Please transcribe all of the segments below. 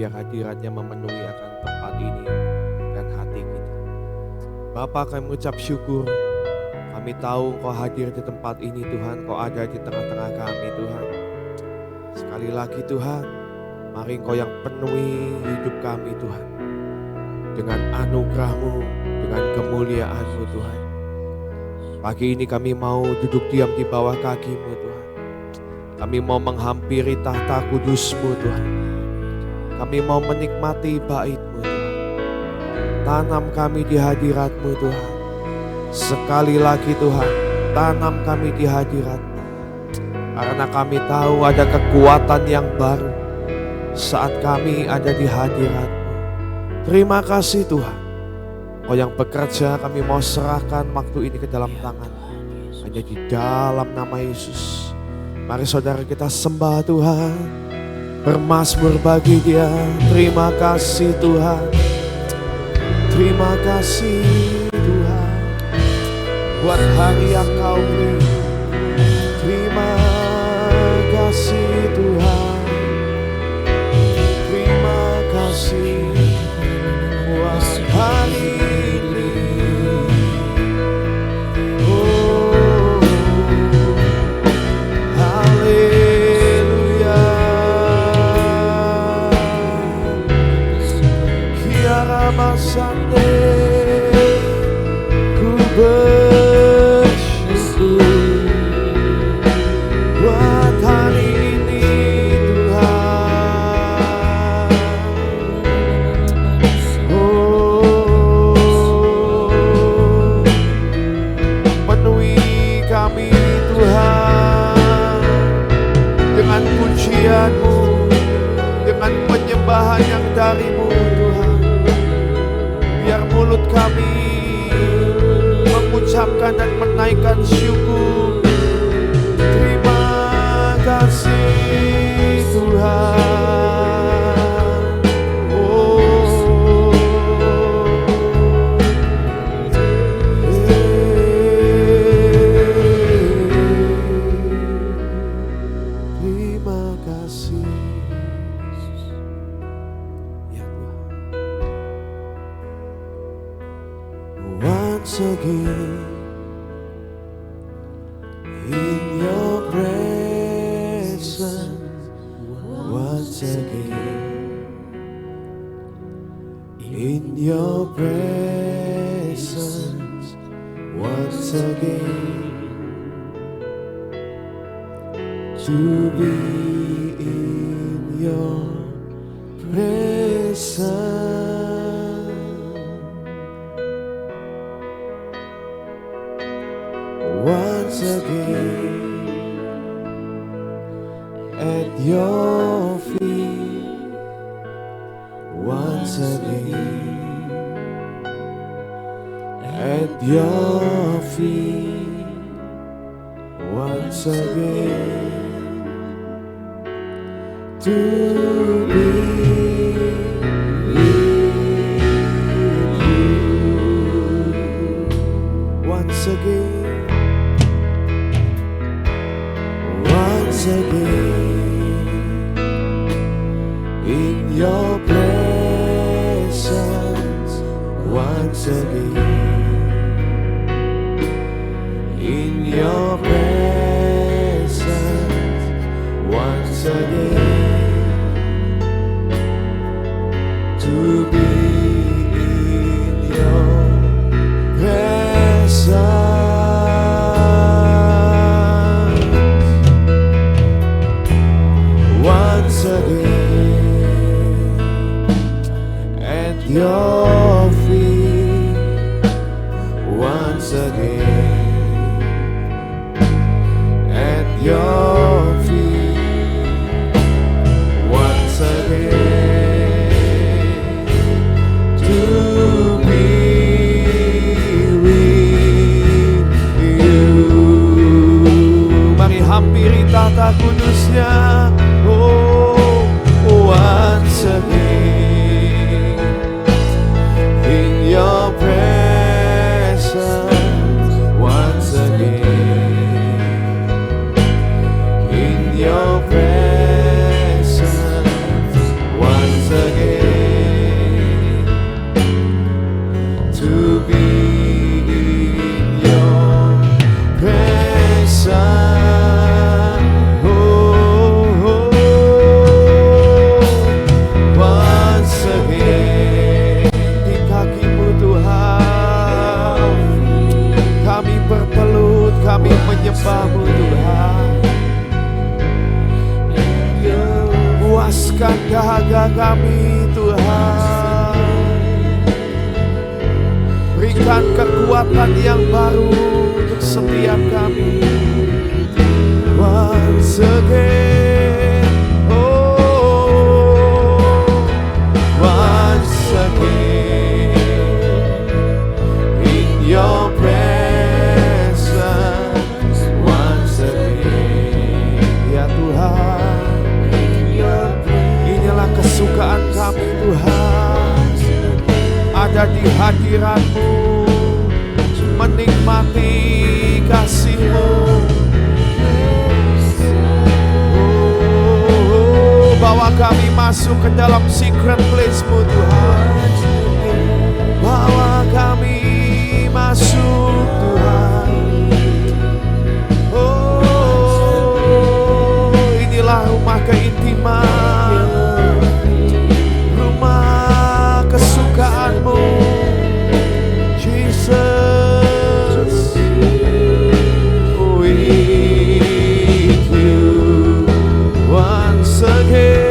biar hadiratnya memenuhi akan tempat ini dan hati kita. Bapa, kami mengucap syukur. Kami tahu Engkau hadir di tempat ini Tuhan, Engkau ada di tengah-tengah kami Tuhan. Sekali lagi Tuhan, mari Engkau yang penuhi hidup kami Tuhan. Dengan anugerah-Mu, dengan kemuliaan-Mu Tuhan. Pagi ini kami mau duduk diam di bawah kaki-Mu Tuhan. Kami mau menghampiri tahta kudus-Mu Tuhan. Kami mau menikmati bait-Mu Tuhan. Tanam kami di hadirat-Mu Tuhan. Sekali lagi Tuhan, tanam kami di hadirat-Mu. Karena kami tahu ada kekuatan yang baru saat kami ada di hadirat-Mu. Terima kasih Tuhan. Kau yang bekerja, kami mau serahkan waktu ini ke dalam tangan-Mu. Hanya di dalam nama Yesus. Mari saudara kita sembah Tuhan. Bermazmur bagi Dia. Terima kasih Tuhan. Terima kasih Tuhan. Buat hari yang Kau beri. Terima kasih Tuhan. Terima kasih buat hari ini. Oh, haleluya. Kiara masande ku buat hari ini Tuhan. Oh, penuhi kami Tuhan dengan pujian-Mu, dengan penyembahan yang dari-Mu Tuhan. Biar mulut kami mengucapkan dan menaikkan syukur. Terima kasih Tuhan. Oh, terima kasih ya Tuhan. Once again in your presence, once again in your presence, once again to be in your presence. Once again at your feet, once again at your feet, once again to be with you. Once again. Once again in your presence, once again in your presence, once again to be in your presence. Once again at your feet, once again at your feet, once again to be with you. Mari hampiri tahta kudusnya. Oh, once again in your presence, kami Tuhan. Berikan kekuatan yang baru untuk setiap kami. Once again, oh, once again, in your presence, once again, ya Tuhan, inilah kesukaan kami Tuhan, ada di hadirat-Mu, menikmati kasih-Mu. Bawa kami masuk ke dalam secret place-Mu Tuhan. Bawa kami masuk Tuhan. Oh, inilah rumah keintiman, rumah kesukaan-Mu, Jesus. We need you once again.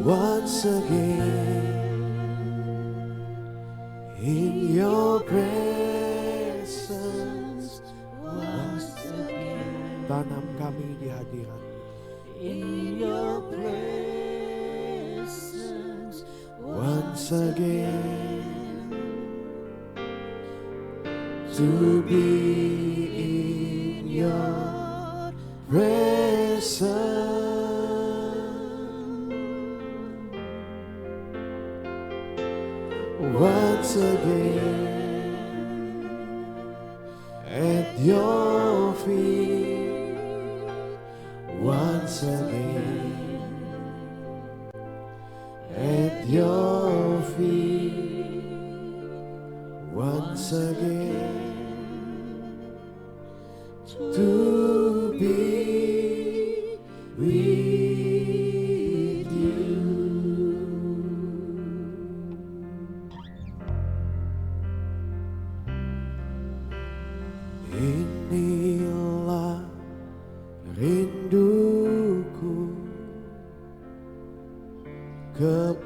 Once again, in your presence, once again. Tanam kami di hadirat. In your presence, once again, to be in your presence. Once again, at your feet, once again, at your feet, once again, to be with you. Inilah rinduku kepadamu,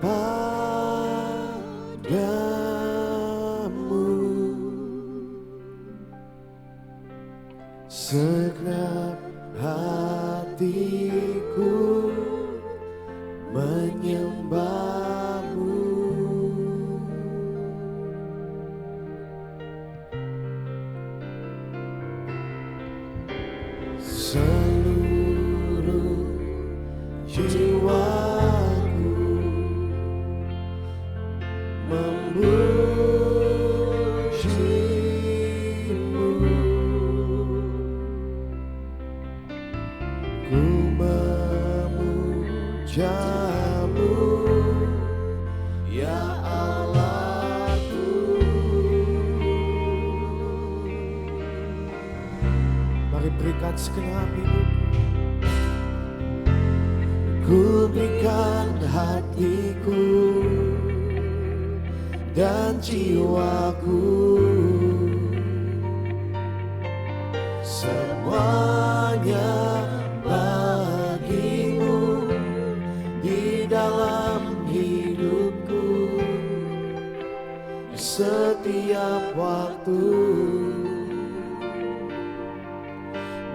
Ku memujamu, ya Allahku. Mari berikan segenap hidup. Ku berikan hatiku dan jiwaku, semuanya bagimu di dalam hidupku, setiap waktu.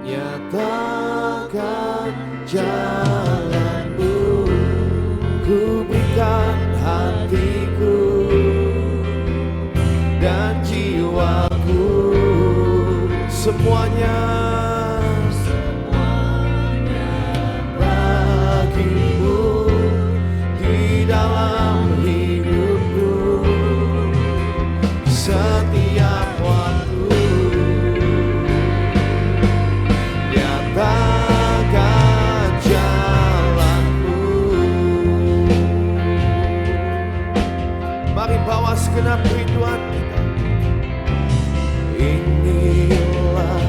Nyatakan jalanmu, ku berikan hatiku dan jiwaku, semuanya bagimu di dalam hidupku, setiap waktu. Nyatakan jalanmu. Mari bawa segenap kerinduan kita. Inilah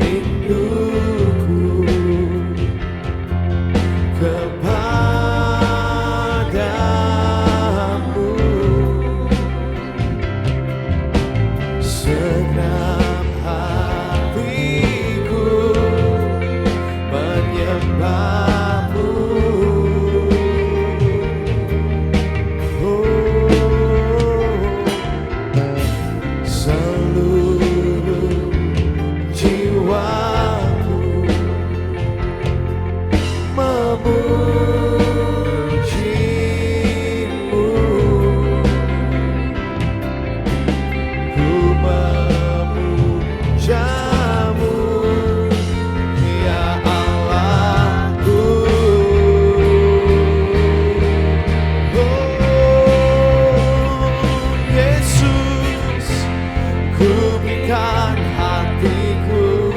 rinduku kepadamu, segenap hatiku menyembahmu. Seluruh jiwaku memujimu, ku memujamu, ya Allahku. Oh Yesus, ku berikan hatiku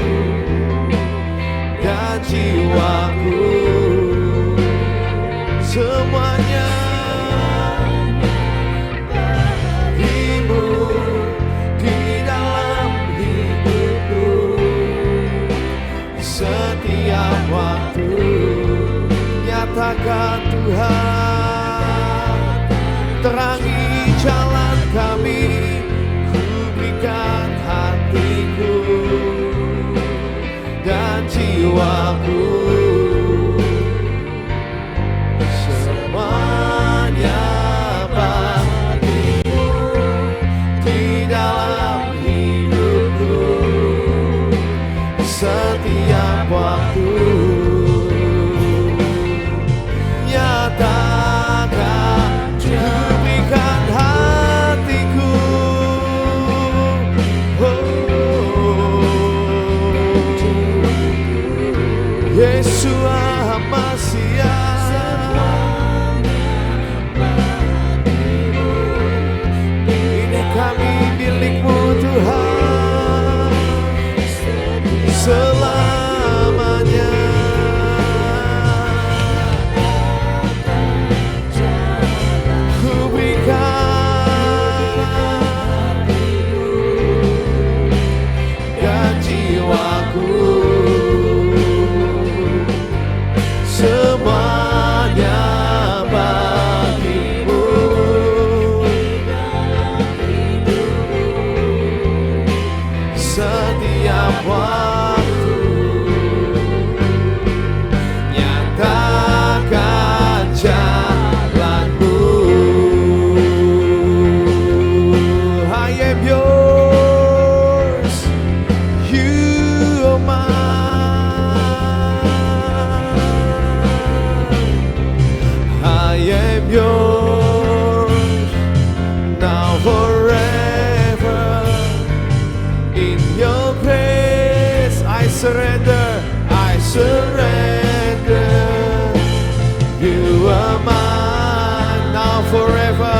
dan jiwaku, semuanya bagimu di dalam hidupku, setiap waktu. Nyatakan Tuhan, terangi jalan kami. Ku berikan hatiku dan jiwaku, semuanya bagimu di dalam hidupku, setiap waktu. Nyatakan, ku berikan hatiku, Yesua Masia, ini kami milikmu Tuhan, selamanya. Ku berikan dan jiwaku, semuanya bagimu, setiap waktu. Nyatakan jalanmu. I am yours, you are mine. I am yours, now forever. In your grace I surrender, I surrender. You are mine, now forever.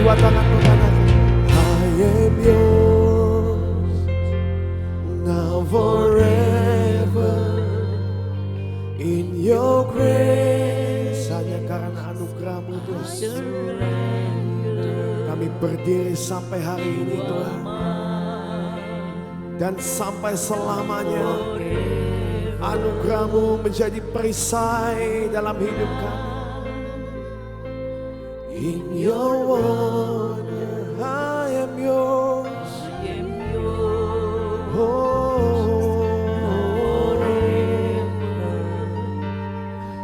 kedua tanganmu katakan, I am yours now forever in your grace. Hanya karena anugerah-Mu Tuhan kami berdiri sampai hari ini Tuhan, dan sampai selamanya anugerah-Mu menjadi perisai dalam hidup kami. In your wonder I am yours. Oh,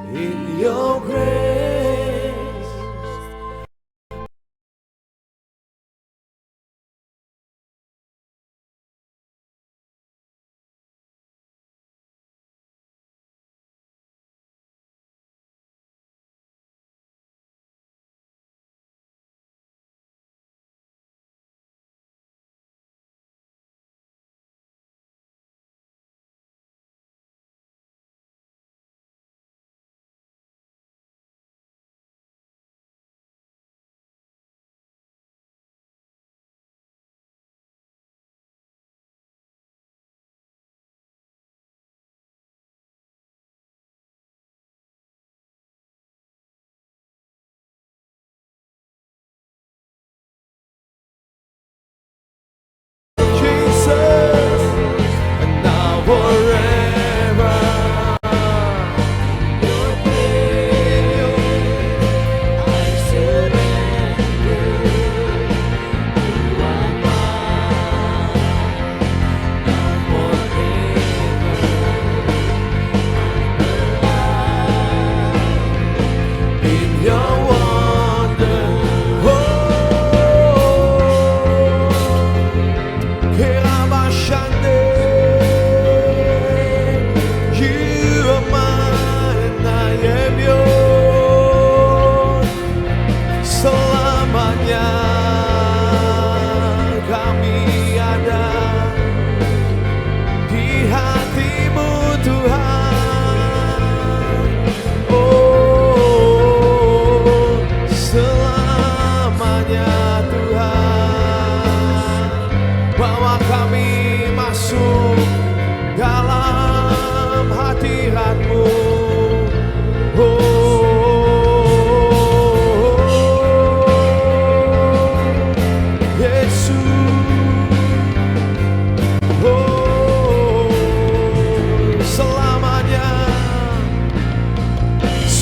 in your grace.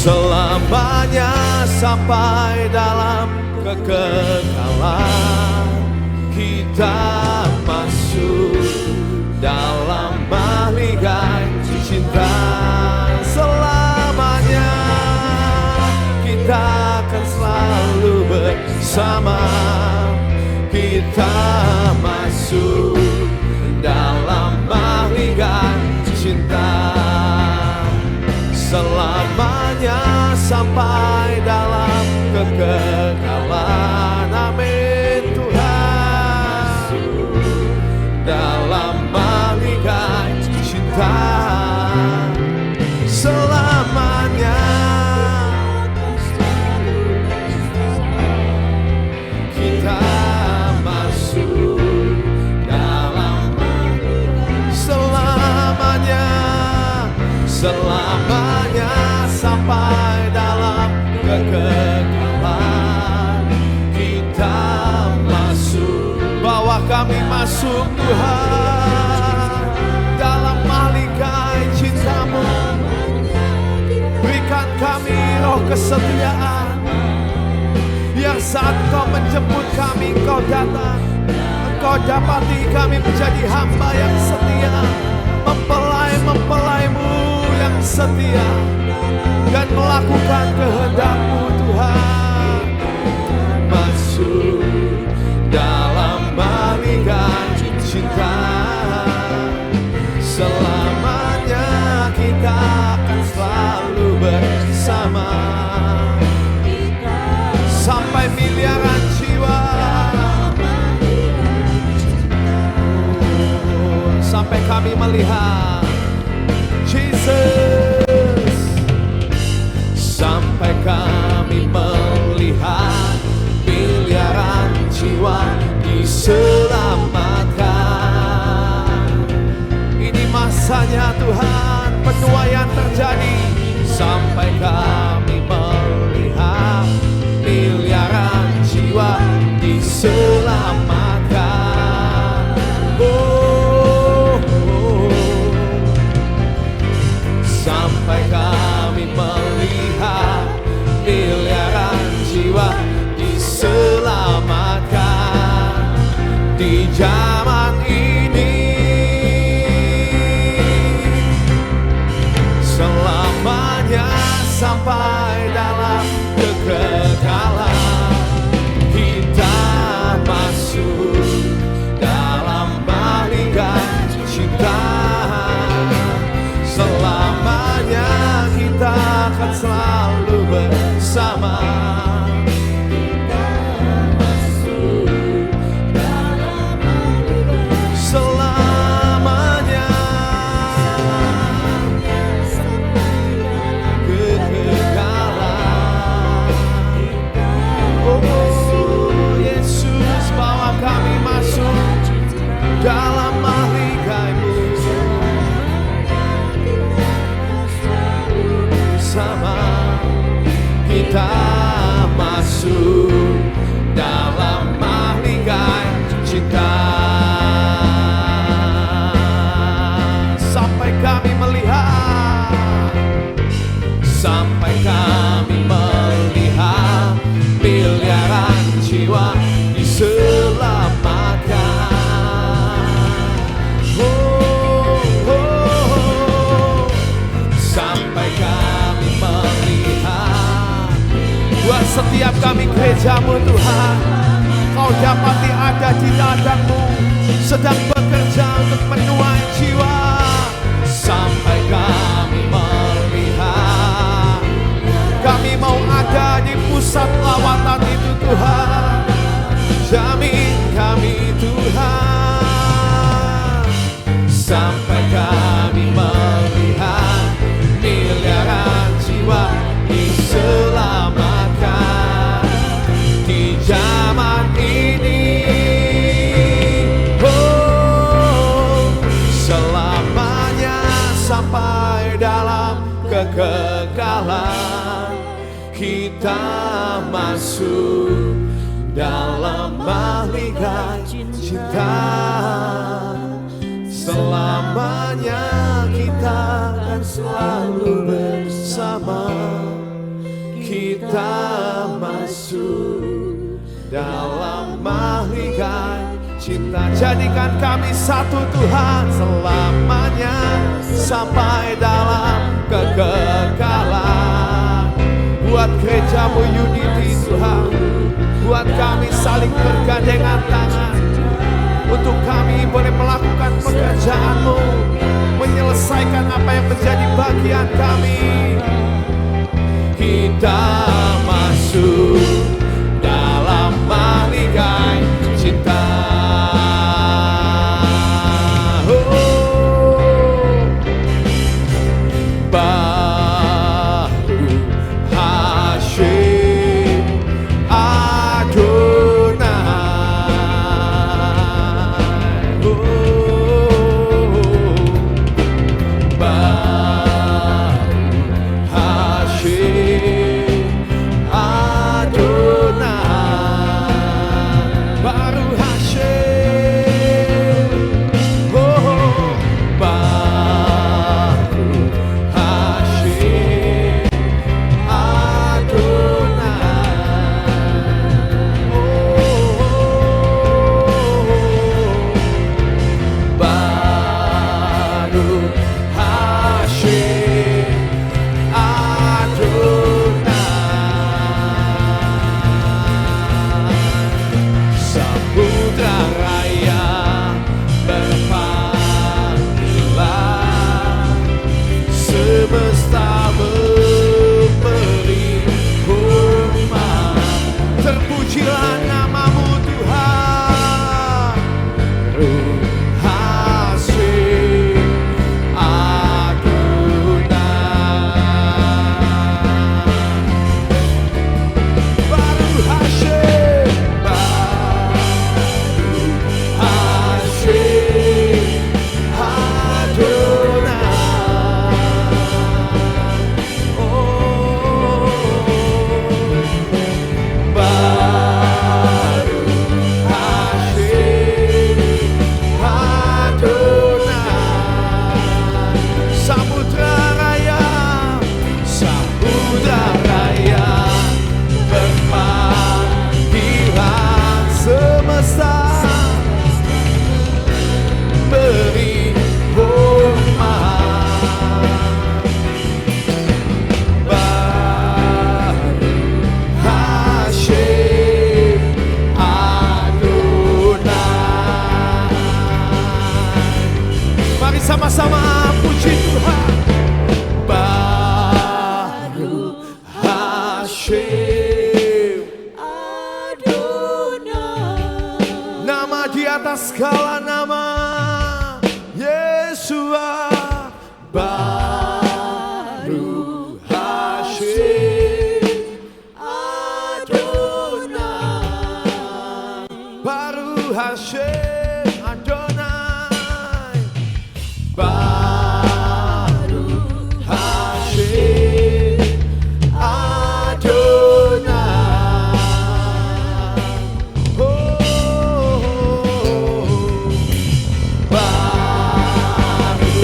Selamanya sampai dalam kekekalan kita masuk dalam mahligai cinta. Selamanya kita akan selalu bersama. Kita masuk dalam mahligai cinta. Selamanya sampai dalam kekekalan. Amin Tuhan. Dalam mahligai cinta. Selamanya kita masuk dalam selamanya. Selamanya sampai dalam kekekalan kita masuk. Bawa kami masuk Tuhan dalam mahligai cinta-Mu. Berikan kami roh kesetiaan, yang saat Engkau menjemput kami, Engkau datang. Engkau dapati kami menjadi hamba yang setia, mempelai-mempelai-Mu yang setia, dan melakukan kehendak-Mu Tuhan. Masuk dalam mahligai cinta. Selamanya kita akan selalu bersama. Sampai miliaran jiwa, sampai kami melihat Jesus, sampai kami melihat sampai kami melihat miliaran jiwa diselamatkan. Sampai kami melihat miliaran jiwa diselamatkan di zaman ini. Selamanya sampai dalam kekekalan kita masuk dalam balikan cinta. Selamanya kita akan selalu bersama. Selamanya kekekalan. Oh Yesus, bawa kami masuk dalam mahligai-Mu. Sama kita masuk dalam mahligai cinta. Sampai kami melihat, sampai kami melihat miliaran jiwa diselamatkan. Sampai kami melihat, buat setiap kami gereja-Mu Tuhan, Kau dapati ada di ladang-Mu sedang bekerja untuk menuai jiwa. Sampai kami melihat, kami mau ada di pusat lawatan itu Tuhan. Jamin kami Tuhan. Sampai kami melihat miliaran jiwa diselamatkan di zaman ini. Oh, selamanya sampai dalam kekekalan kita masuk dalam mahligai cinta. Selamanya kita akan selalu bersama. Kita masuk dalam mahligai cinta. Jadikan kami satu Tuhan selamanya sampai dalam kekekalan. Buat gereja-Mu Unity Tuhan, buat kami saling bergandengan tangan, untuk kami boleh melakukan pekerjaan-Mu, menyelesaikan apa yang menjadi bagian kami. Kita masuk dalam mahligai cinta. Baru Hashim atas segala nama Yesua Baru Hashim Adonai, Baru Hashim Adonai, Baru Hashim Adonai. Oh, Baru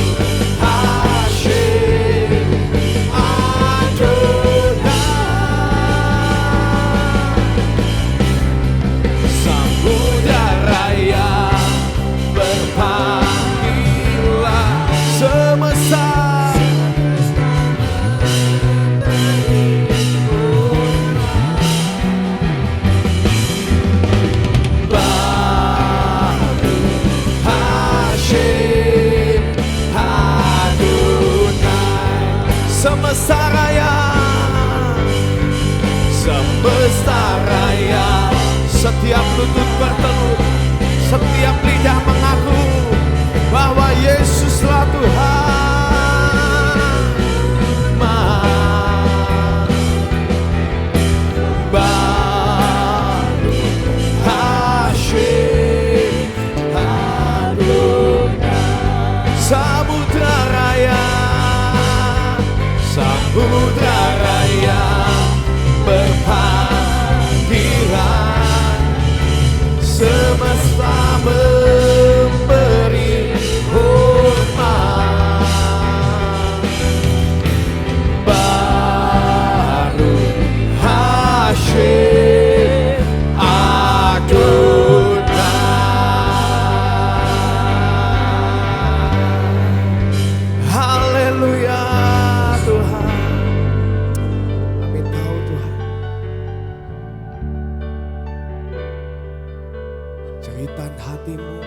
Hashim Adonai. Samudra raya berpanggilan semesta. Baru Hashim Adonai. Semesta raya, semesta raya, setiap lutut bertelut, setiap lidah mengaku bahwa Yesuslah Tuhan. Baru Hashim Adonai. Samudra raya, samudra raya berpanggilan, semesta memberi hormat. Baru Hashim Adonai. Haleluya Tuhan. Kami tahu Tuhan, jeritan hatimu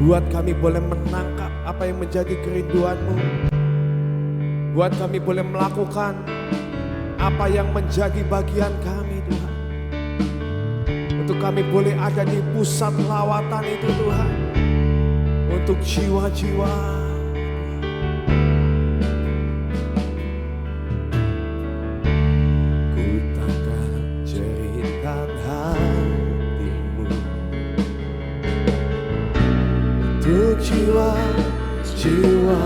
buat kami boleh menangkap apa yang menjadi kerinduanmu, buat kami boleh melakukan apa yang menjadi bagian kami Tuhan, untuk kami boleh ada di pusat lawatan itu Tuhan, untuk jiwa-jiwa. Ku takkan jeritan hatimu untuk jiwa-jiwa.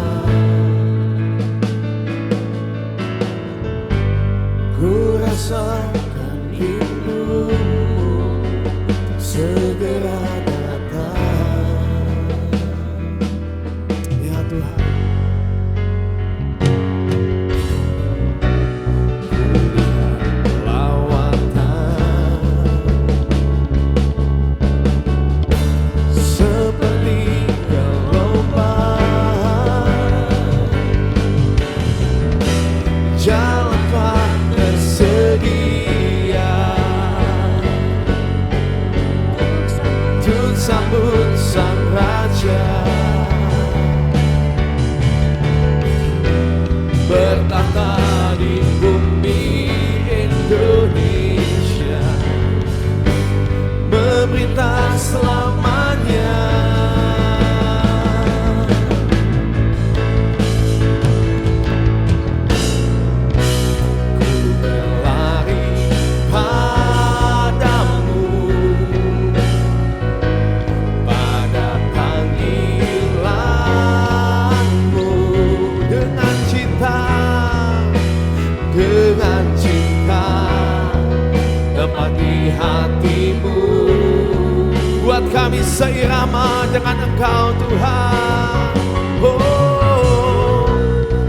Ku rasakan rindumu segera datang. Ya Tuhan, ku lihat lawatan seperti gelombang, jalan telah tersedia untuk sambut Sang Raja bertahta di bumi Indonesia, memerintah selamanya. Ku berlari padamu, pada panggilanmu, dengan cinta tepat di hatimu. Buat kami seirama dengan Engkau Tuhan. Oh,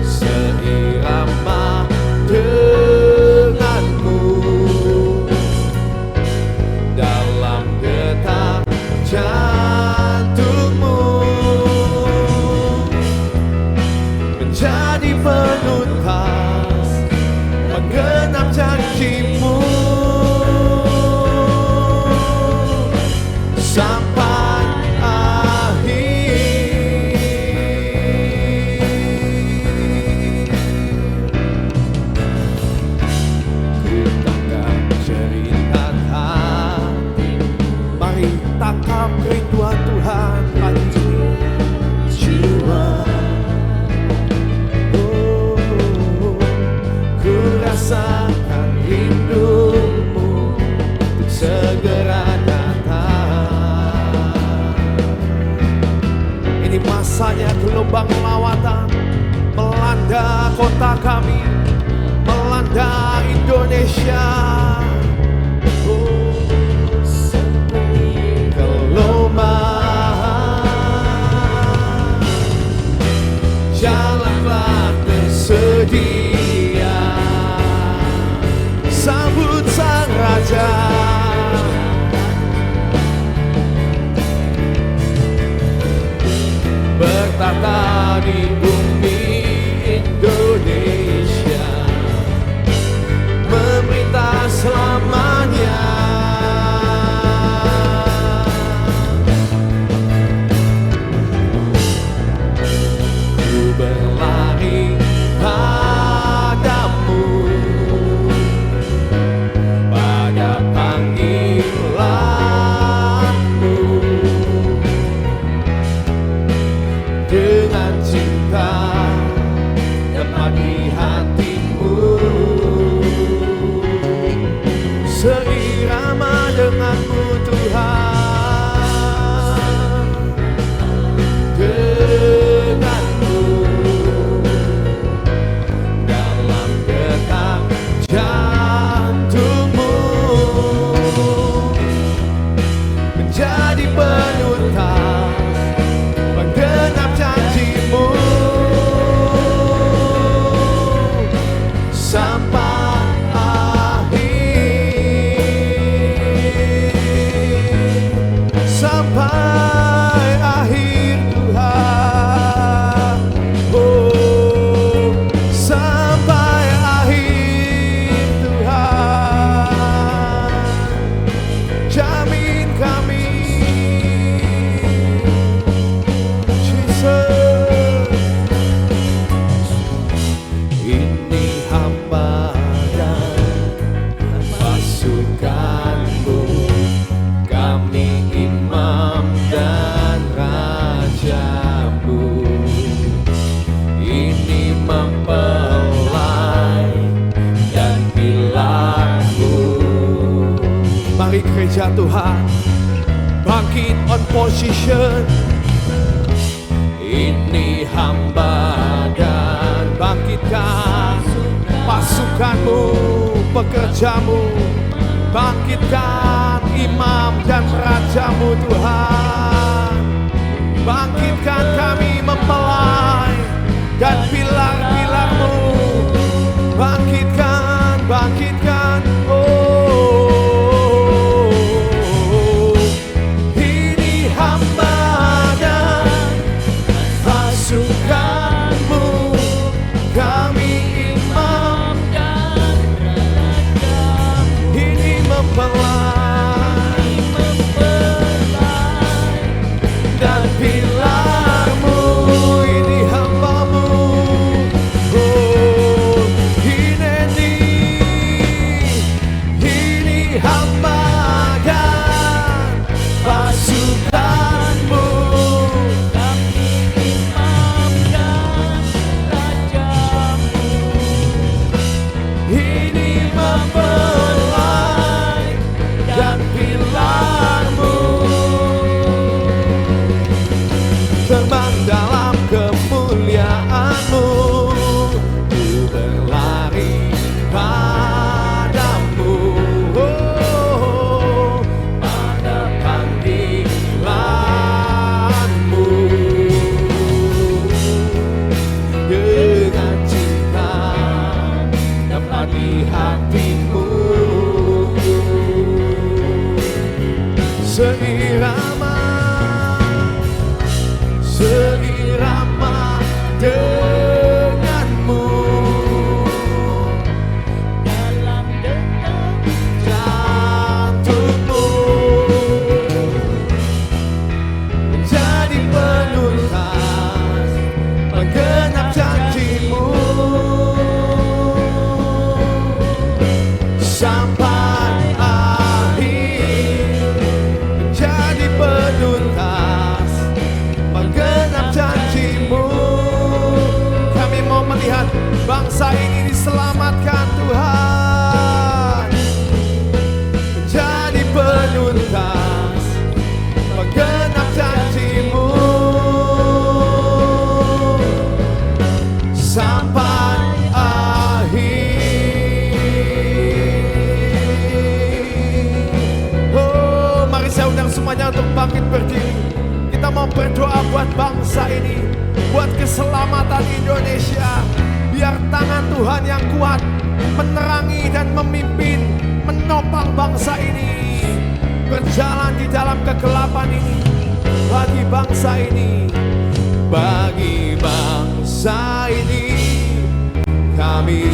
seirama denganmu dalam detak jantungmu, menjadi penuntas menggenap janjimu. Sampai akhir gelombang lawatan melanda kota kami, melanda Indonesia. Oh, gelombang, jalanlah bersedia, sambut sang raja. Bertata di bumi Indonesia, memerintah selamanya. Ku berlari padamu, pada panggilanmu, dengan cinta tepat di hatimu, seirama denganmu Tuhan, denganmu dalam detak jantungmu, menjadi penuntas menggenap janjimu sampai akhir, sampai akhir Tuhan. Oh, sampai akhir Tuhan, jamin kami. Ini hamba dan pasukanmu, kami imam dan rajamu. Ini mempelai dan pilarmu. Mari gereja Tuhan bangkit on position. Ini hamba dan bangkitkan pasukanmu, pekerjamu, bangkitkan imam dan rajamu Tuhan. Bangkitkan kami mempelai dan pilar-pilarmu. Bangkitkan, bangkitkan, oh, ini hamba dan pasukanmu, kami imam dan rajamu. Ini mempelai dan pilarmu, ini hambamu. Oh, ini hamba dan pasukanmu, ini mempelai dan pilarmu. Terbang dalam kemuliaanmu, ku berlari padamu, oh, pada panggilanmu, dengan cinta dapat di hatimu, seirama, seirama denganmu dalam detak jantungmu, menjadi penuntas menggenap janjimu sampai akhir, menjadi mau berdoa buat bangsa ini, buat keselamatan Indonesia. Biar tangan Tuhan yang kuat menerangi dan memimpin, menopang bangsa ini berjalan di dalam kegelapan ini. Bagi bangsa ini, bagi bangsa ini, kami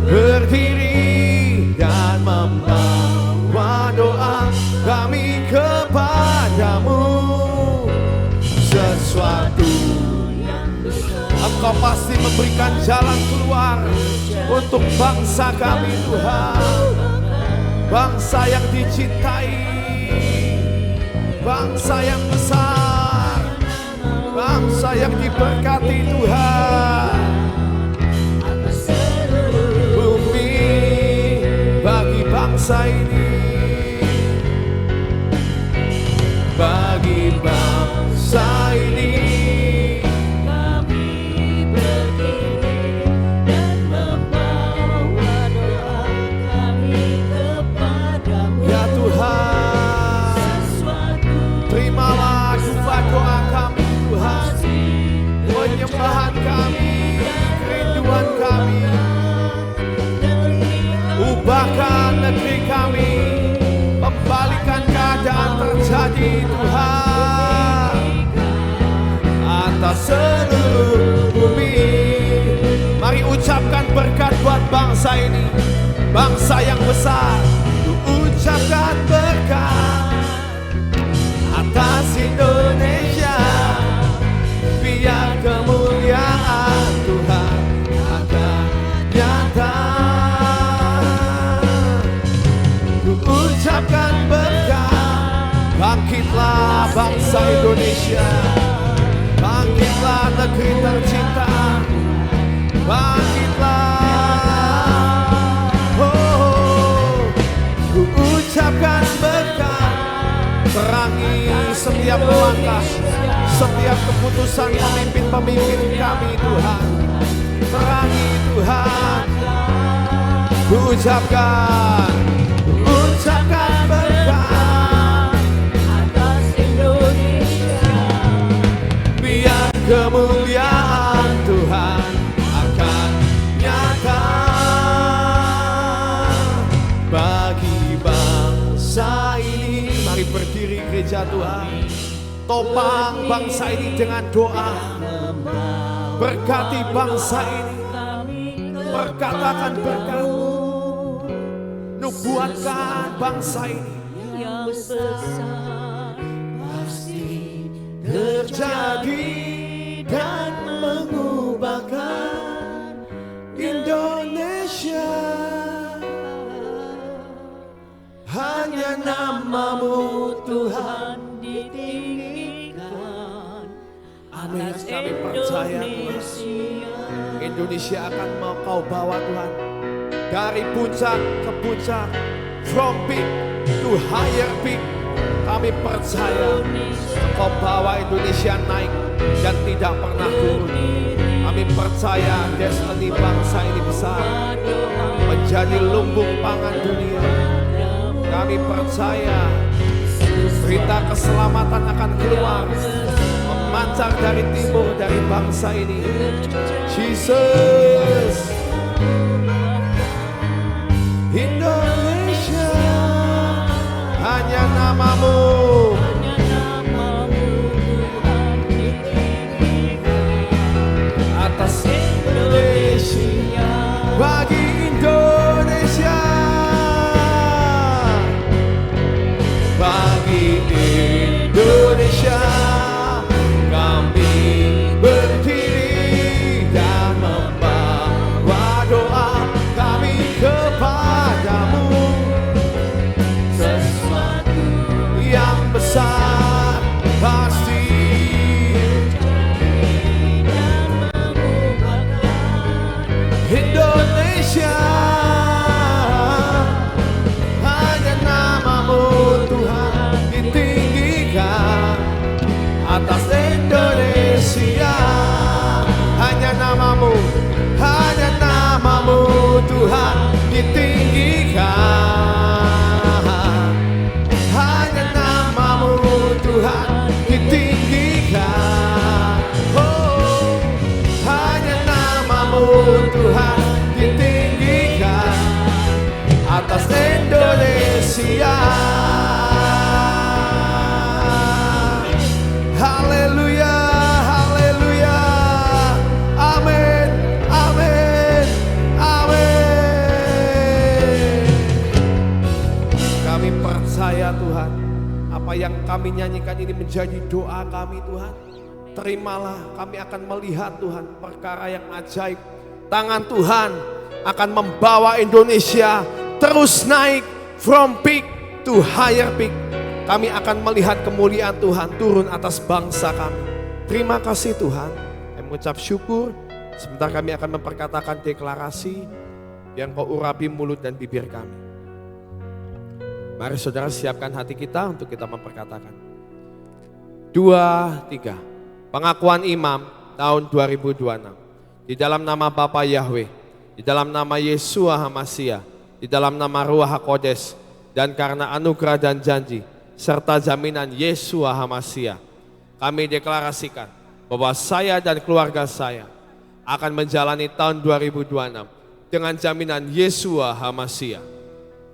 berdiri dan membawa doa kami kepadamu. Sesuatu Engkau pasti memberikan jalan keluar untuk bangsa kami Tuhan. Bangsa yang dicintai, bangsa yang besar, bangsa yang diberkati Tuhan. Bumi bagi bangsa ini, bagi bangsa ini, kami berdiri dan membawa doa kami kepadamu. ya Tuhan, terimalah doa kami Tuhan, penyembahan kami, kerinduan kami. Ubahkan negeri kami, kembalikan keadaan terjadi Tuhan atas seluruh bumi. Mari ucapkan berkat buat bangsa ini, bangsa yang besar. Ucapkan berkat atas Indonesia, biar kemuliaan Tuhan akan nyata. Ucapkan berkat, bangkitlah bangsa Indonesia, bangkitlah negeri tercinta, bangkitlah. Oh, ucapkan berkat, terangi setiap langkah, setiap keputusan pemimpin-pemimpin kami Tuhan. Terangi Tuhan, ucapkan berkat Atas Indonesia, biar kemuliaan Tuhan akan nyata bagi bangsa ini. Mari berdiri gereja Tuhan, topang bangsa ini dengan doa. Berkati bangsa ini, perkatakan berkat-Mu, nubuatkan bangsa ini yang besar pasti terjadi dan mengubahkan Indonesia. Hanya nama-Mu Tuhan ditinggikan. Amin. Atas Kami percaya Tuhan, Indonesia akan mau Kau bawa Tuhan dari puncak ke puncak, from peak to higher peak. Kami percaya Engkau bawa Indonesia naik dan tidak pernah turun. Kami percaya destiny bangsa ini besar, menjadi lumbung pangan dunia. Kami percaya berita keselamatan akan keluar, memancar dari timur, dari bangsa ini. Jesus, Indonesia, hanya nama-Mu. Atas Indonesia, bagi Indonesia, bagi Indonesia, kami berdiri dan membawa doa kami kepadamu. Sesuatu percaya Tuhan, apa yang kami nyanyikan ini menjadi doa kami Tuhan. Terimalah, kami akan melihat Tuhan perkara yang ajaib. Tangan Tuhan akan membawa Indonesia terus naik from peak to higher peak. Kami akan melihat kemuliaan Tuhan turun atas bangsa kami. Terima kasih Tuhan. Kami mengucap syukur. Sebentar kami akan memperkatakan deklarasi yang kau urapi mulut dan bibir kami. Mari saudara siapkan hati kita untuk kita memperkatakan. 2, 3. Pengakuan imam tahun 2026. Di dalam nama Bapa Yahweh, di dalam nama Yesua HaMasiah, di dalam nama Ruach HaKodes, dan karena anugerah dan janji, serta jaminan Yesua HaMasiah, kami deklarasikan bahwa saya dan keluarga saya akan menjalani tahun 2026 dengan jaminan Yesua HaMasiah.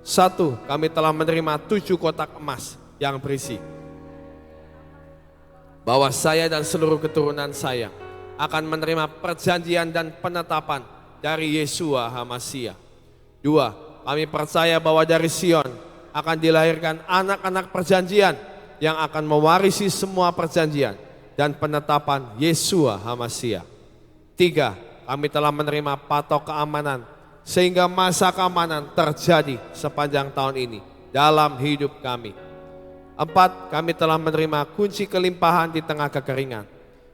1. Kami telah menerima 7 kotak emas yang berisi bahwa saya dan seluruh keturunan saya akan menerima perjanjian dan penetapan dari Yesua HaMasiah. 2. Kami percaya bahwa dari Sion akan dilahirkan anak-anak perjanjian yang akan mewarisi semua perjanjian dan penetapan Yesua HaMasiah. 3. Kami telah menerima patok keamanan sehingga masa keamanan terjadi sepanjang tahun ini dalam hidup kami. 4. Kami telah menerima kunci kelimpahan di tengah kekeringan.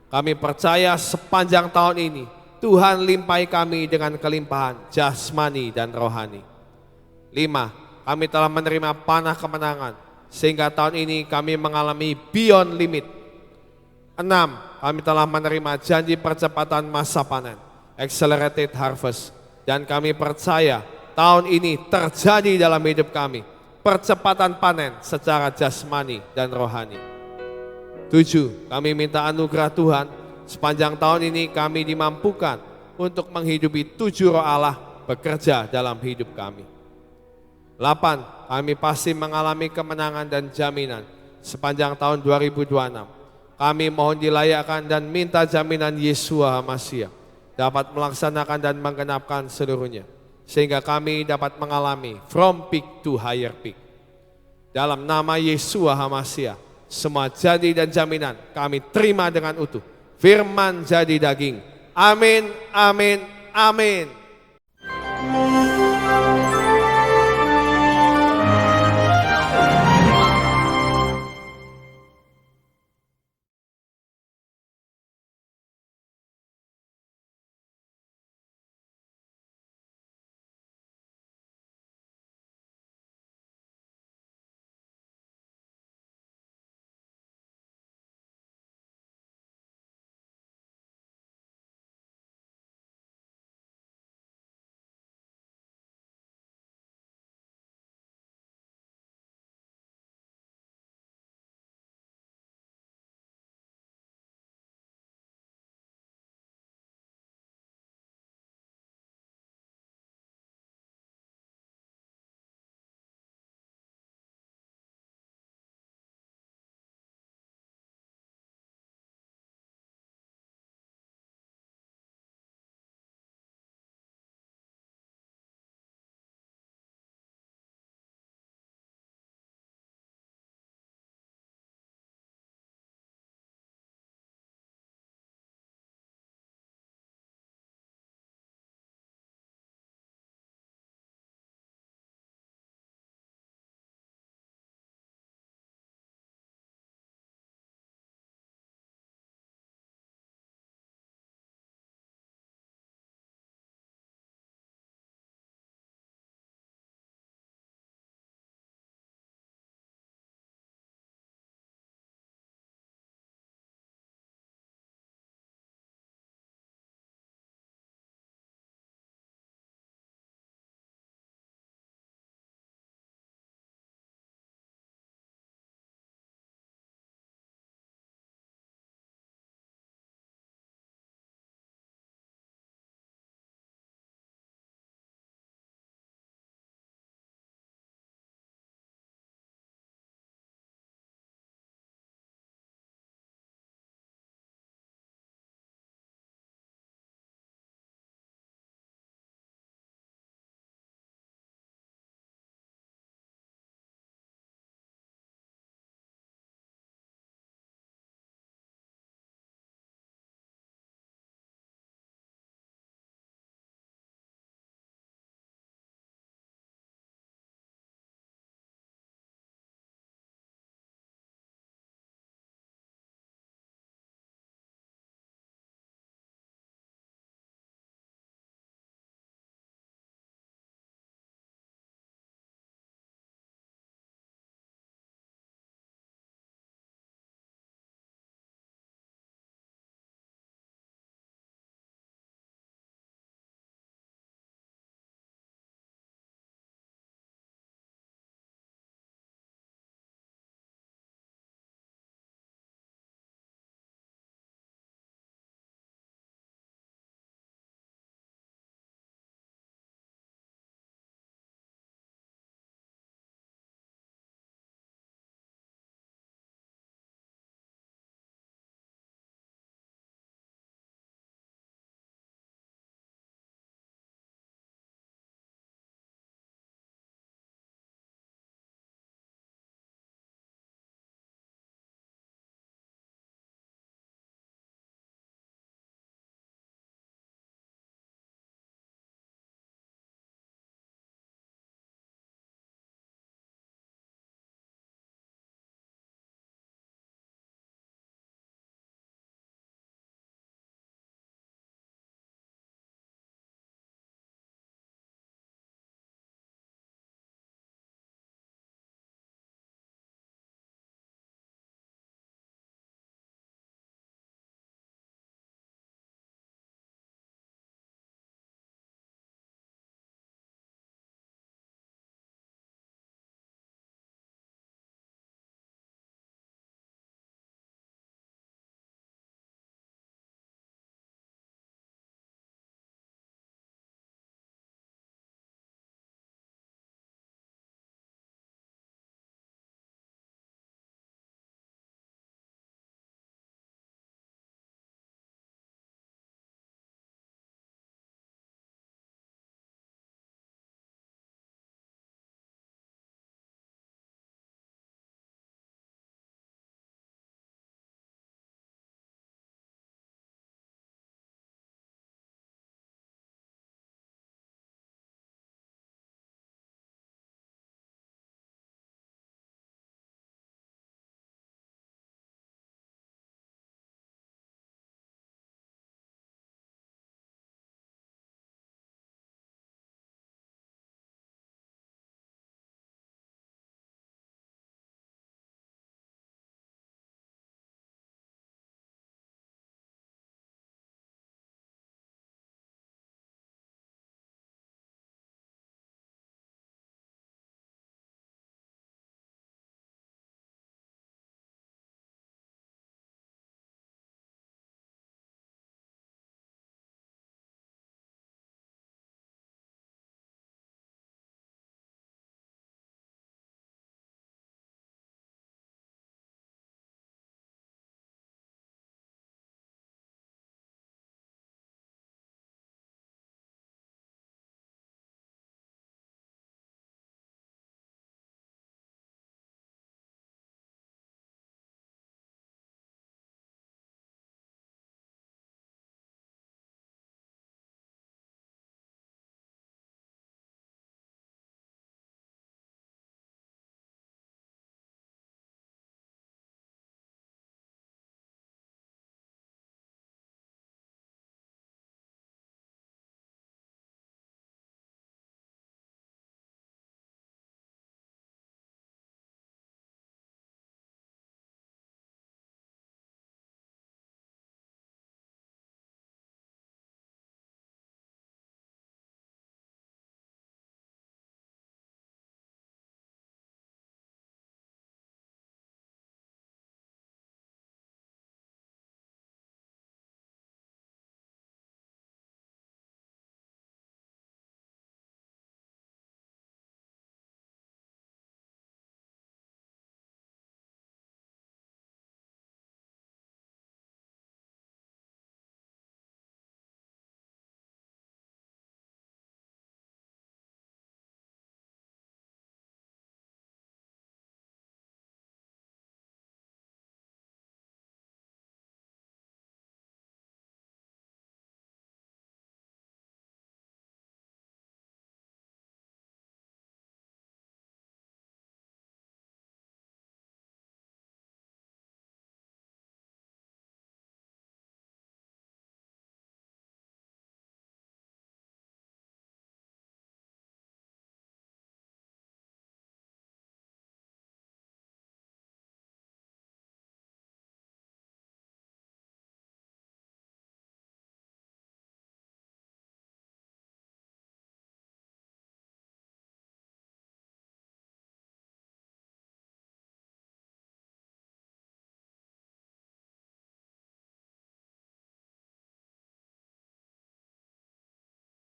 Kami percaya sepanjang tahun ini Tuhan limpahi kami dengan kelimpahan jasmani dan rohani. 5. Kami telah menerima panah kemenangan sehingga tahun ini kami mengalami beyond limit. 6. Kami telah menerima janji percepatan masa panen, accelerated harvest, dan kami percaya tahun ini terjadi dalam hidup kami. Percepatan panen secara jasmani dan rohani. 7. Kami minta anugerah Tuhan sepanjang tahun ini kami dimampukan untuk menghidupi 7 roh Allah bekerja dalam hidup kami. 8. Kami pasti mengalami kemenangan dan jaminan sepanjang tahun 2026. Kami mohon dilayakkan dan minta jaminan Yesua HaMasiah dapat melaksanakan dan menggenapkan seluruhnya, sehingga kami dapat mengalami from peak to higher peak. Dalam nama Yesua HaMasiah, semua janji dan jaminan kami terima dengan utuh. Firman jadi daging. Amin, amin, amin.